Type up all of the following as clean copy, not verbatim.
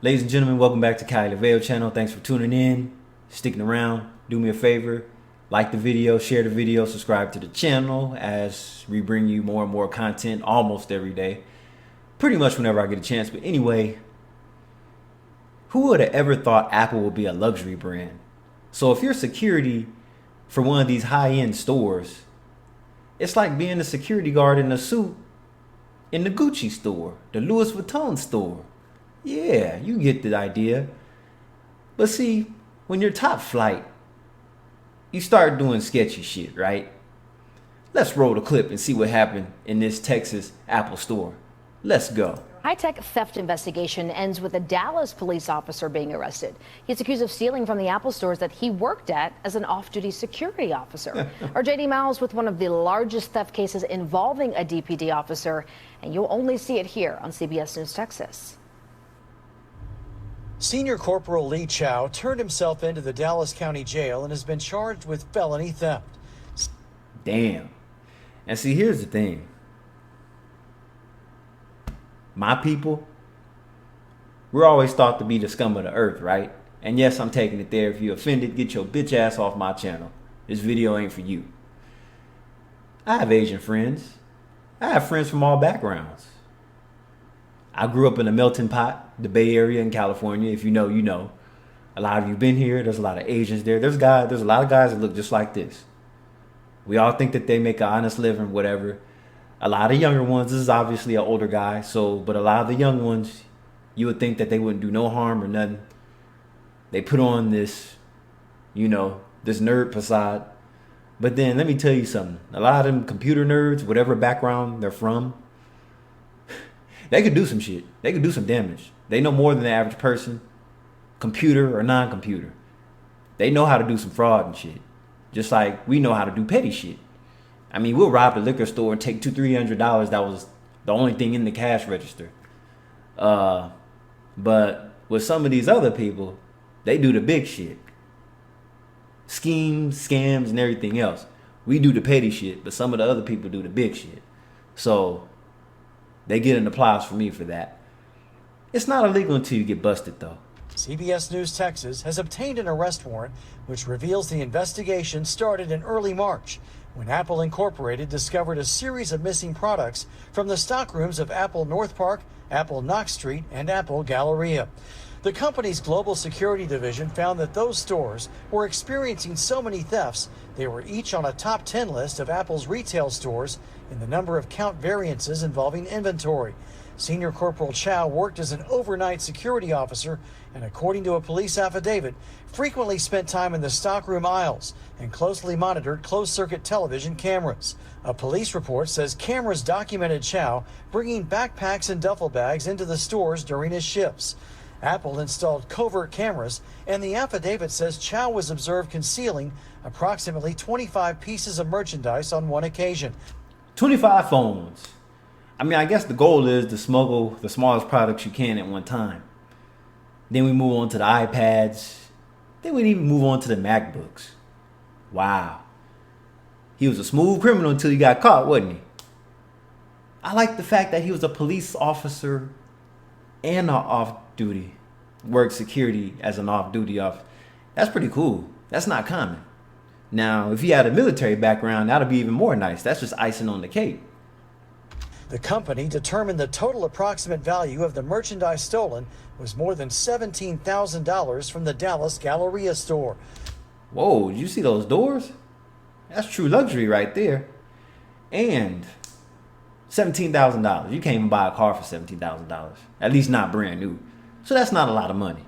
Ladies and gentlemen, welcome back to Kyle LaVeo channel. Thanks for tuning in, sticking around. Do me a favor, like the video, share the video, subscribe to the channel as we bring you more and more content almost every day. Pretty much whenever I get a chance. But anyway, who would have ever thought Apple would be a luxury brand? So if you're security for one of these high-end stores, it's like being a security guard in a suit in the Gucci store, the Louis Vuitton store. Yeah, you get the idea. But see, when you're top flight, you start doing sketchy shit, right? Let's roll the clip and see what happened in this Texas Apple store. Let's go. High-tech theft investigation ends with a Dallas police officer being arrested. He's accused of stealing from the Apple stores that he worked at as an off-duty security officer. Our JD Miles with one of the largest theft cases involving a DPD officer, and you'll only see it here on CBS News Texas. Senior Corporal Lee Chow turned himself into the Dallas County Jail and has been charged with felony theft. Damn. And see, here's the thing. My people, we're always thought to be the scum of the earth, right? And yes, I'm taking it there. If you're offended, get your bitch ass off my channel. This video ain't for you. I have Asian friends. I have friends from all backgrounds. I grew up in a melting pot, the Bay Area in California. If you know, you know. A lot of you been here. There's a lot of Asians there. There's a lot of guys that look just like this. We all think that they make an honest living, whatever. A lot of younger ones, this is obviously an older guy, but a lot of the young ones, you would think that they wouldn't do no harm or nothing. They put on this, this nerd facade. But then let me tell you something. A lot of them computer nerds, whatever background they're from, they could do some shit. They could do some damage. They know more than the average person, computer or non-computer. They know how to do some fraud and shit. Just like we know how to do petty shit. I mean, we'll rob the liquor store and take $200-300. That was the only thing in the cash register. But with some of these other people, they do the big shit. Schemes, scams, and everything else. We do the petty shit, but some of the other people do the big shit. So they get an applause from me for that. It's not illegal until you get busted, though. CBS News Texas has obtained an arrest warrant, which reveals the investigation started in early March, when Apple Incorporated discovered a series of missing products from the stockrooms of Apple North Park, Apple Knox Street, and Apple Galleria. The company's global security division found that those stores were experiencing so many thefts, they were each on a top 10 list of Apple's retail stores in the number of count variances involving inventory. Senior Corporal Chow worked as an overnight security officer and, according to a police affidavit, frequently spent time in the stockroom aisles and closely monitored closed-circuit television cameras. A police report says cameras documented Chow bringing backpacks and duffel bags into the stores during his shifts. Apple installed covert cameras, and the affidavit says Chow was observed concealing approximately 25 pieces of merchandise on one occasion. 25 phones. I mean, I guess the goal is to smuggle the smallest products you can at one time. Then we move on to the iPads. Then we even move on to the MacBooks. Wow. He was a smooth criminal until he got caught, wasn't he? I like the fact that he was a police officer and an off-duty. Worked security as an off-duty officer. That's pretty cool. That's not common. Now, if he had a military background, that'd be even more nice. That's just icing on the cake. The company determined the total approximate value of the merchandise stolen was more than $17,000 from the Dallas Galleria store. Whoa, did you see those doors? That's true luxury right there. And $17,000. You can't even buy a car for $17,000. At least not brand new. So that's not a lot of money.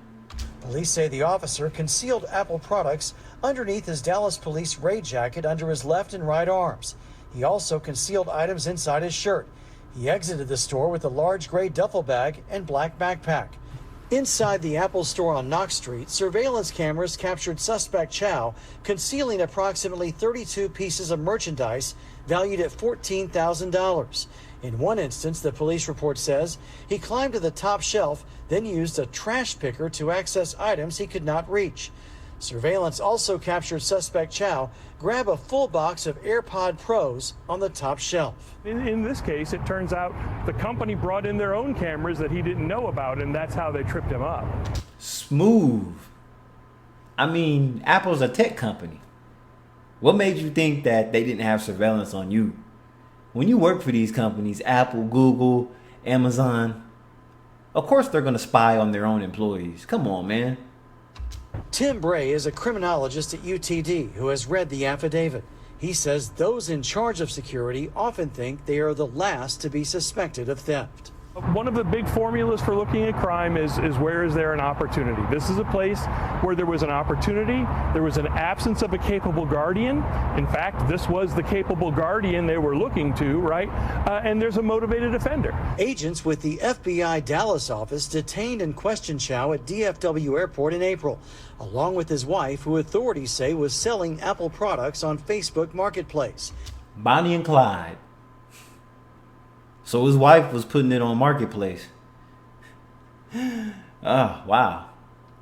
Police say the officer concealed Apple products underneath his Dallas police raid jacket under his left and right arms. He also concealed items inside his shirt. He exited the store with a large gray duffel bag and black backpack. Inside the Apple store on Knox Street, surveillance cameras captured suspect Chow concealing approximately 32 pieces of merchandise valued at $14,000. In one instance, the police report says, he climbed to the top shelf, then used a trash picker to access items he could not reach. Surveillance also captured suspect Chow grab a full box of AirPod Pros on the top shelf. In this case, it turns out the company brought in their own cameras that he didn't know about, and that's how they tripped him up. Smooth. I mean, Apple's a tech company. What made you think that they didn't have surveillance on you? When you work for these companies, Apple, Google, Amazon, of course they're going to spy on their own employees. Come on, man. Tim Bray is a criminologist at UTD who has read the affidavit. He says those in charge of security often think they are the last to be suspected of theft. One of the big formulas for looking at crime is where is there an opportunity? This is a place where there was an opportunity, there was an absence of a capable guardian. In fact, this was the capable guardian they were looking to, right? And there's a motivated offender. Agents with the FBI Dallas office detained and questioned Chow at DFW Airport in April, along with his wife, who authorities say was selling Apple products on Facebook Marketplace. Bonnie and Clyde. So his wife was putting it on Marketplace. Oh, wow.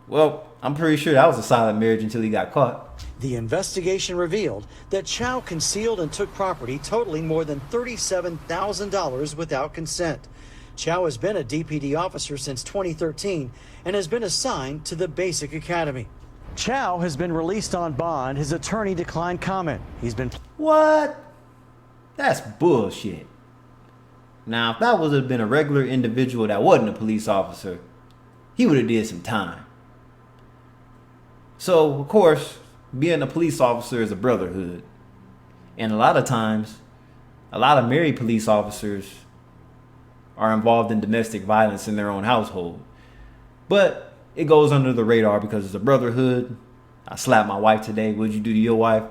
Well, I'm pretty sure that was a solid marriage until he got caught. The investigation revealed that Chow concealed and took property totaling more than $37,000 without consent. Chow has been a DPD officer since 2013 and has been assigned to the Basic Academy. Chow has been released on bond. His attorney declined comment. He's been... What? That's bullshit. Now, if that would have been a regular individual that wasn't a police officer, he would have did some time. So, of course, being a police officer is a brotherhood. And a lot of times, a lot of married police officers are involved in domestic violence in their own household. But it goes under the radar because it's a brotherhood. I slapped my wife today. What'd you do to your wife?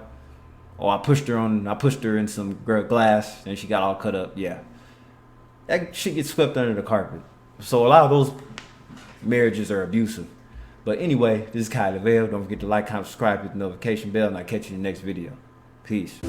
Oh, I pushed her in some glass and she got all cut up. Yeah. That shit gets swept under the carpet. So a lot of those marriages are abusive. But anyway, this is Kai DeVale. Don't forget to like, comment, subscribe, hit the notification bell, and I'll catch you in the next video. Peace.